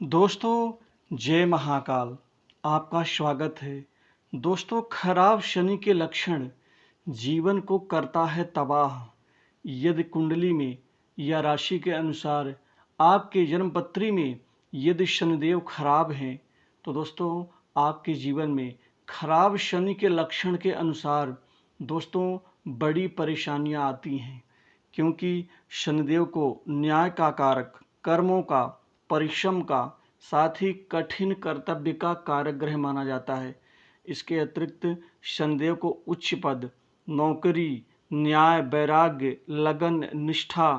दोस्तों, जय महाकाल। आपका स्वागत है। दोस्तों, खराब शनि के लक्षण जीवन को करता है तबाह। यदि कुंडली में या राशि के अनुसार आपके जन्मपत्री में यदि शनिदेव खराब हैं, तो दोस्तों आपके जीवन में खराब शनि के लक्षण के अनुसार दोस्तों बड़ी परेशानियां आती हैं। क्योंकि शनिदेव को न्याय का कारक, कर्मों का, परिश्रम का, साथ ही कठिन कर्तव्य का कारक ग्रह माना जाता है। इसके अतिरिक्त शनिदेव को उच्च पद, नौकरी, न्याय, वैराग्य, लगन, निष्ठा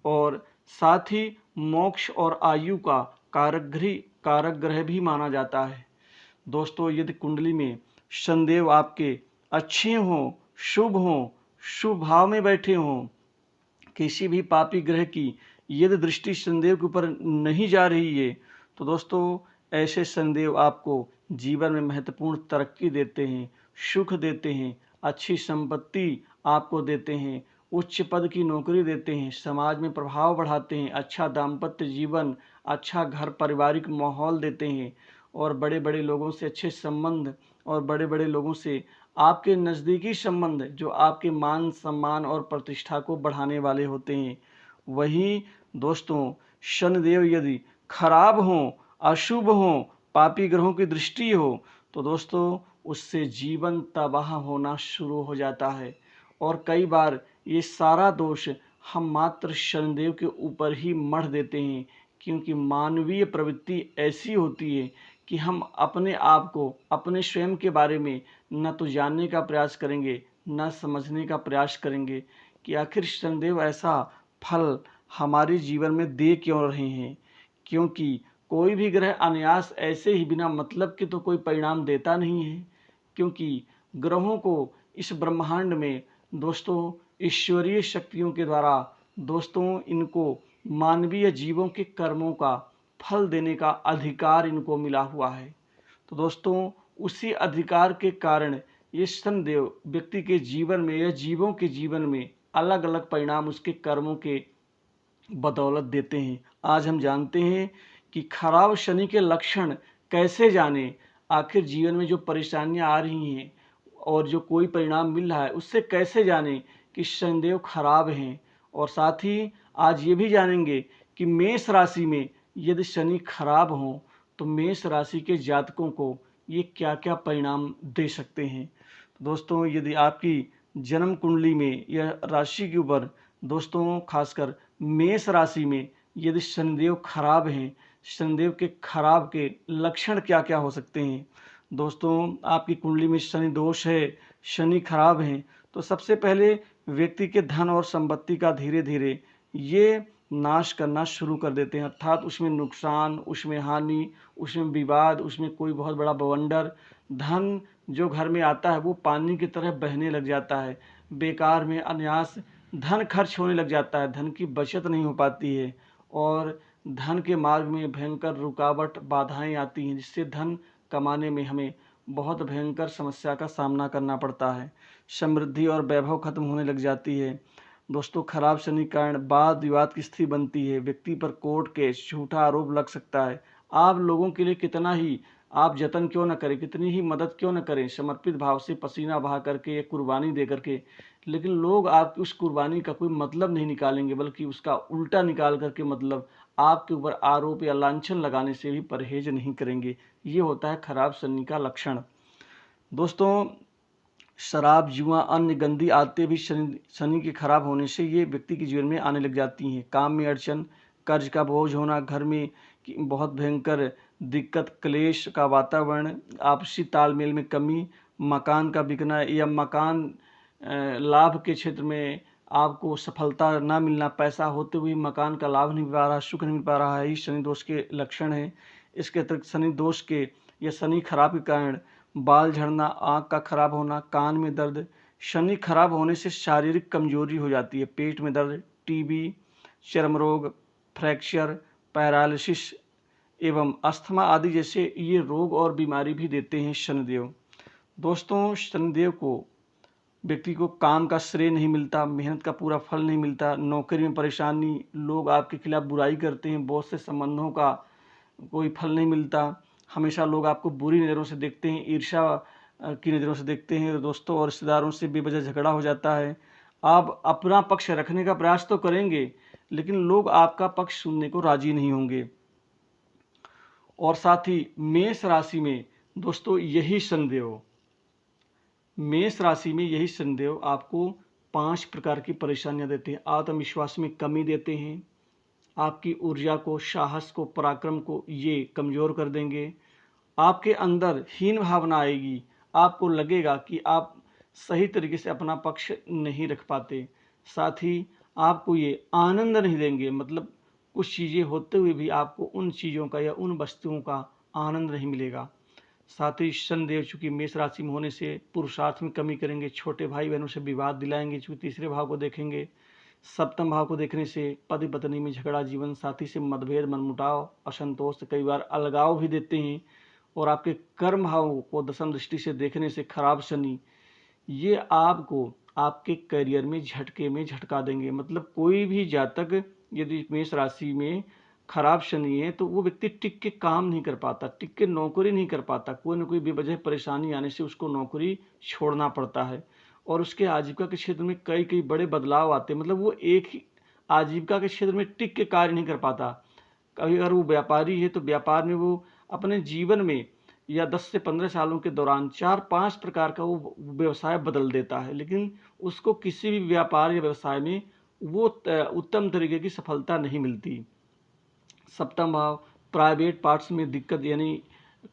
और साथ ही मोक्ष और आयु का कारक ग्रह भी माना जाता है। दोस्तों, यदि कुंडली में शनिदेव आपके अच्छे हों, शुभ भाव में बैठे हों, किसी भी पापी ग्रह की यदि दृष्टि शनिदेव के ऊपर नहीं जा रही है, तो दोस्तों ऐसे शनिदेव आपको जीवन में महत्वपूर्ण तरक्की देते हैं, सुख देते हैं, अच्छी संपत्ति आपको देते हैं, उच्च पद की नौकरी देते हैं, समाज में प्रभाव बढ़ाते हैं, अच्छा दाम्पत्य जीवन, अच्छा घर पारिवारिक माहौल देते हैं और बड़े बड़े लोगों से अच्छे संबंध और बड़े बड़े लोगों से आपके नज़दीकी संबंध जो आपके मान सम्मान और प्रतिष्ठा को बढ़ाने वाले होते हैं। वहीं दोस्तों शनिदेव यदि खराब हों, अशुभ हों, पापी ग्रहों की दृष्टि हो, तो दोस्तों उससे जीवन तबाह होना शुरू हो जाता है। और कई बार ये सारा दोष हम मात्र शनिदेव के ऊपर ही मढ़ देते हैं, क्योंकि मानवीय प्रवृत्ति ऐसी होती है कि हम अपने आप को, अपने स्वयं के बारे में न तो जानने का प्रयास करेंगे, न समझने का प्रयास करेंगे कि आखिर शनिदेव ऐसा फल हमारे जीवन में दे क्यों रहे हैं। क्योंकि कोई भी ग्रह अनायास ऐसे ही बिना मतलब के तो कोई परिणाम देता नहीं है। क्योंकि ग्रहों को इस ब्रह्मांड में दोस्तों ईश्वरीय शक्तियों के द्वारा दोस्तों इनको मानवीय जीवों के कर्मों का फल देने का अधिकार इनको मिला हुआ है। तो दोस्तों उसी अधिकार के कारण ये शनिदेव व्यक्ति के जीवन में या जीवों के जीवन में अलग अलग परिणाम उसके कर्मों के बदौलत देते हैं। आज हम जानते हैं कि खराब शनि के लक्षण कैसे जानें, आखिर जीवन में जो परेशानियां आ रही हैं और जो कोई परिणाम मिल रहा है उससे कैसे जानें कि शनिदेव खराब हैं। और साथ ही आज ये भी जानेंगे कि मेष राशि में यदि शनि खराब हो तो मेष राशि के जातकों को ये क्या क्या परिणाम दे सकते हैं। तो दोस्तों यदि आपकी जन्म कुंडली में या राशि के ऊपर दोस्तों खासकर मेष राशि में यदि शनिदेव खराब हैं, शनिदेव के खराब के लक्षण क्या क्या हो सकते हैं। दोस्तों आपकी कुंडली में शनि दोष है, शनि खराब हैं, तो सबसे पहले व्यक्ति के धन और संपत्ति का धीरे धीरे ये नाश करना शुरू कर देते हैं। अर्थात उसमें नुकसान, उसमें हानि, उसमें विवाद, उसमें कोई बहुत बड़ा बवंडर, धन जो घर में आता है वो पानी की तरह बहने लग जाता है। बेकार में अनायास धन खर्च होने लग जाता है, धन की बचत नहीं हो पाती है और धन के मार्ग में भयंकर रुकावट, बाधाएं आती हैं, जिससे धन कमाने में हमें बहुत भयंकर समस्या का सामना करना पड़ता है। समृद्धि और वैभव खत्म होने लग जाती है। दोस्तों खराब शनि के कारण वाद विवाद की स्थिति बनती है, व्यक्ति पर कोर्ट केस, झूठा आरोप लग सकता है। आप लोगों के लिए कितना ही आप जतन क्यों न करें, कितनी ही मदद क्यों न करें, समर्पित भाव से पसीना बहा करके या कुर्बानी दे करके, लेकिन लोग आपकी उस कुर्बानी का कोई मतलब नहीं निकालेंगे, बल्कि उसका उल्टा निकाल करके मतलब आपके ऊपर आरोप या लांछन लगाने से भी परहेज नहीं करेंगे। ये होता है खराब शनि का लक्षण। दोस्तों शराब, जुआ, अन्य गंदी आदतें भी शनि के खराब होने से ये व्यक्ति के जीवन में आने लग जाती हैं। काम में अड़चन, कर्ज का बोझ होना, घर में बहुत भयंकर दिक्कत, क्लेश का वातावरण, आपसी तालमेल में कमी, मकान का बिकना या मकान लाभ के क्षेत्र में आपको सफलता ना मिलना, पैसा होते हुए मकान का लाभ नहीं मिल पा रहा, सुख नहीं मिल पा रहा है, ये शनि दोष के लक्षण हैं। इसके अतिरिक्त शनि दोष के या शनि खराब के कारण बाल झड़ना, आँख का खराब होना, कान में दर्द, शनि खराब होने से शारीरिक कमजोरी हो जाती है, पेट में दर्द, टीबी, चर्म रोग, फ्रैक्चर, पैरालिसिस एवं अस्थमा आदि जैसे ये रोग और बीमारी भी देते हैं शनिदेव। दोस्तों शनिदेव को व्यक्ति को काम का श्रेय नहीं मिलता, मेहनत का पूरा फल नहीं मिलता, नौकरी में परेशानी, लोग आपके खिलाफ बुराई करते हैं, बहुत से संबंधों का कोई फल नहीं मिलता, हमेशा लोग आपको बुरी नज़रों से देखते हैं, ईर्ष्या की नज़रों से देखते हैं, दोस्तों और रिश्तेदारों से बेवजह झगड़ा हो जाता है। आप अपना पक्ष रखने का प्रयास तो करेंगे, लेकिन लोग आपका पक्ष सुनने को राजी नहीं होंगे। और साथ ही मेष राशि में दोस्तों यही शनिदेव, मेष राशि में यही शनिदेव आपको 5 प्रकार की परेशानियां देते हैं। आत्मविश्वास में कमी देते हैं, आपकी ऊर्जा को, साहस को, पराक्रम को ये कमज़ोर कर देंगे। आपके अंदर हीन भावना आएगी, आपको लगेगा कि आप सही तरीके से अपना पक्ष नहीं रख पाते। साथ ही आपको ये आनंद नहीं देंगे, मतलब कुछ चीज़ें होते हुए भी आपको उन चीज़ों का या उन वस्तुओं का आनंद नहीं मिलेगा। साथ ही शनिदेव चूँकि मेष राशि में होने से पुरुषार्थ में कमी करेंगे, छोटे भाई बहनों से विवाद दिलाएंगे चूँकि तीसरे भाव को देखेंगे। सप्तम भाव को देखने से पति पत्नी में झगड़ा, जीवन साथी से मतभेद, मनमुटाव, असंतोष, कई बार अलगाव भी देते हैं। और आपके कर्म भाव को दशम दृष्टि से देखने से खराब शनि ये आपको आपके करियर में झटके में झटका देंगे। मतलब कोई भी जातक यदि मेष राशि में खराब शनि है तो वो व्यक्ति टिक के काम नहीं कर पाता, टिक के नौकरी नहीं कर पाता, कोई ना कोई बेवजह परेशानी आने से उसको नौकरी छोड़ना पड़ता है और उसके आजीविका के क्षेत्र में कई कई बड़े बदलाव आते हैं। मतलब वो एक ही आजीविका के क्षेत्र में टिक के कार्य नहीं कर पाता। कभी अगर वो व्यापारी है तो व्यापार में वो अपने जीवन में या 10 से 15 सालों के दौरान 4-5 प्रकार का वो व्यवसाय बदल देता है, लेकिन उसको किसी भी व्यापार या व्यवसाय में वो उत्तम तरीके की सफलता नहीं मिलती। सप्तम भाव प्राइवेट पार्ट्स में दिक्कत, यानी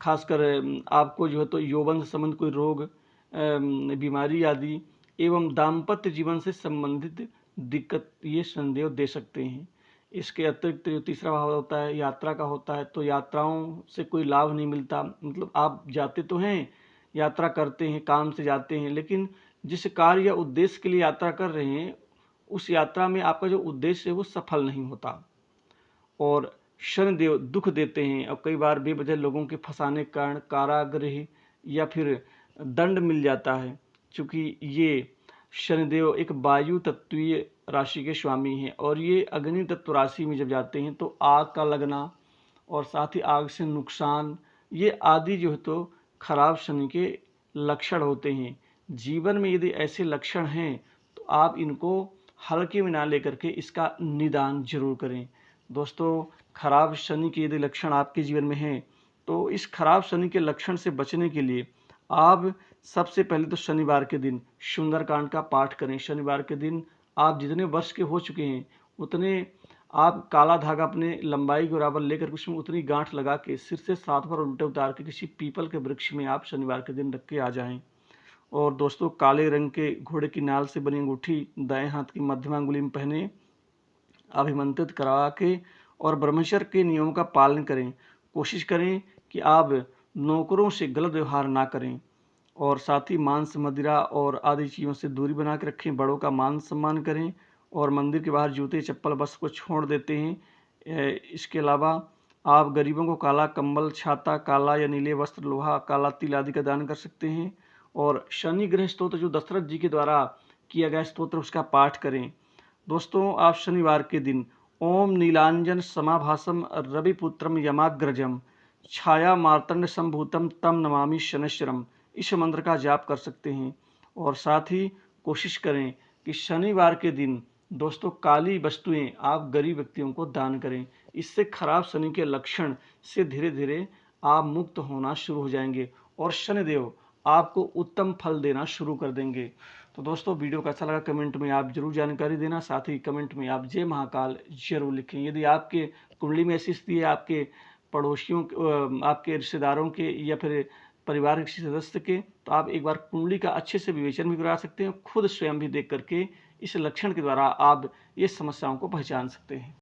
खासकर आपको जो है तो यौवन से संबंधित कोई रोग, बीमारी आदि एवं दाम्पत्य जीवन से संबंधित दिक्कत ये शनिदेव दे सकते हैं। इसके अतिरिक्त जो तीसरा भाव होता है यात्रा का होता है, तो यात्राओं से कोई लाभ नहीं मिलता। मतलब आप जाते तो हैं, यात्रा करते हैं, काम से जाते हैं, लेकिन जिस कार्य या उद्देश्य के लिए यात्रा कर रहे हैं उस यात्रा में आपका जो उद्देश्य है वो सफल नहीं होता। और शनिदेव दुख देते हैं और कई बार बेवजह लोगों के फंसाने के कारण कारागृह या फिर दंड मिल जाता है। चूँकि ये शनिदेव एक वायु तत्वीय राशि के स्वामी हैं और ये अग्नि तत्व राशि में जब जाते हैं तो आग का लगना और साथ ही आग से नुकसान ये आदि जो है तो खराब शनि के लक्षण होते हैं। जीवन में यदि ऐसे लक्षण हैं तो आप इनको हल्के में ना लेकर के इसका निदान जरूर करें। दोस्तों खराब शनि के यदि लक्षण आपके जीवन में हैं तो इस खराब शनि के लक्षण से बचने के लिए आप सबसे पहले तो शनिवार के दिन सुंदरकांड का पाठ करें। शनिवार के दिन आप जितने वर्ष के हो चुके हैं उतने आप काला धागा अपने लंबाई के बराबर लेकर उसमें उतनी गांठ लगा के सिर से 7 बार उल्टे उतार के किसी पीपल के वृक्ष में आप शनिवार के दिन रख के आ जाएं। और दोस्तों काले रंग के घोड़े की नाल से बनी अंगूठी दाएं हाथ की मध्यमा अंगुली में पहने, अभिमंत्रित करा के और ब्रह्मचर्य के नियमों का पालन करें। कोशिश करें कि आप नौकरों से गलत व्यवहार ना करें और साथ ही मांस, मदिरा और आदि चीज़ों से दूरी बना के रखें। बड़ों का मान सम्मान करें और मंदिर के बाहर जूते, चप्पल, वस्त्र को छोड़ देते हैं। इसके अलावा आप गरीबों को काला कंबल, छाता, काला या नीले वस्त्र, लोहा, काला तिल आदि का दान कर सकते हैं। और शनि ग्रह स्तोत्र जो दशरथ जी के द्वारा किया गया स्तोत्र उसका पाठ करें। दोस्तों आप शनिवार के दिन ओम नीलांजन समाभासम रविपुत्रम यमाग्रजम छाया मार्तंड संभूतम तम नमामि शनैश्चरम इस मंत्र का जाप कर सकते हैं। और साथ ही कोशिश करें कि शनिवार के दिन दोस्तों काली वस्तुएं आप गरीब व्यक्तियों को दान करें। इससे खराब शनि के लक्षण से धीरे धीरे आप मुक्त होना शुरू हो जाएंगे और शनिदेव आपको उत्तम फल देना शुरू कर देंगे। तो दोस्तों वीडियो का अच्छा लगा कमेंट में आप जरूर जानकारी देना, साथ ही कमेंट में आप जय महाकाल जरूर लिखें। यदि आपके कुंडली में ऐसी स्थिति है, आपके पड़ोसियों, आपके रिश्तेदारों के या फिर परिवार के किसी सदस्य के, तो आप एक बार कुंडली का अच्छे से विवेचन भी करा सकते हैं। खुद स्वयं भी देख करके इस लक्षण के द्वारा आप ये समस्याओं को पहचान सकते हैं।